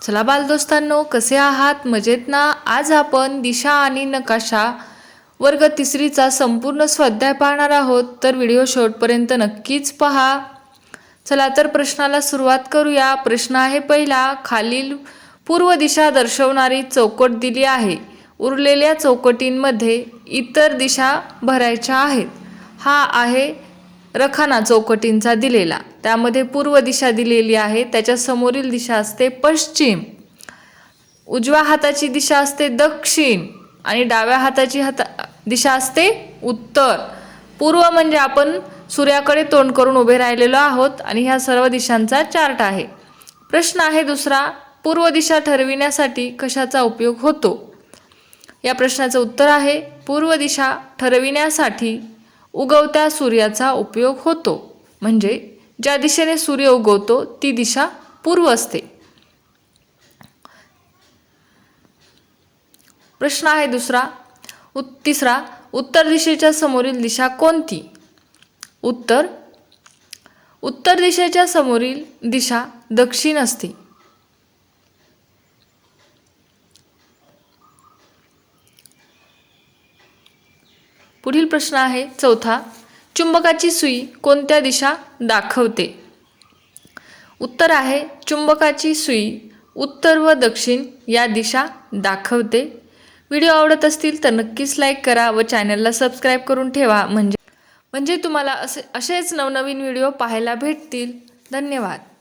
चला बालदोस्तांनो, कसे आहात? मजेत ना? आज आपण दिशा आणि नकाशा वर्ग तिसरीचा संपूर्ण स्वाध्याय पाहणार आहोत, तर व्हिडिओ शेवटपर्यंत नक्कीच पहा। चला तर प्रश्नाला सुरुवात करूया। प्रश्न आहे पहिला, खालील पूर्व दिशा दर्शवणारी चौकट दिली आहे, उरलेल्या चौकटींमध्ये इतर दिशा भरायच्या आहेत। हा आहे रखाना चौकटींचा दिलेला, त्यामध्ये पूर्व दिशा दिलेली आहे, त्याच्या समोरील दिशा असते पश्चिम, उजव्या हाताची दिशा असते दक्षिण आणि डाव्या हाताची दिशा असते उत्तर। पूर्व म्हणजे आपण सूर्याकडे तोंड करून उभे राहिलेलो आहोत आणि ह्या सर्व दिशांचा चार्ट आहे। प्रश्न आहे दुसरा, पूर्व दिशा ठरविण्यासाठी कशाचा उपयोग होतो? या प्रश्नाचं उत्तर आहे, पूर्व दिशा ठरविण्यासाठी उगवत्या सूर्याचा उपयोग होतो, म्हणजे ज्या दिशेने सूर्य उगवतो ती दिशा पूर्व असते। प्रश्न आहे तिसरा, उत्तर दिशेच्या समोरील दिशा कोणती? उत्तर दिशेच्या समोरील दिशा दक्षिण असते। पुढील प्रश्न आहे चौथा, चुंबकाची सुई कोणत्या दिशा दाखवते? उत्तर आहे, चुंबकाची सुई उत्तर व दक्षिण या दिशा दाखवते। व्हिडिओ आवडत असतील तर नक्कीच लाईक करा व चॅनलला सबस्क्राईब करून ठेवा, म्हणजे तुम्हाला असेच नवनवीन व्हिडिओ पाहायला भेटतील। धन्यवाद।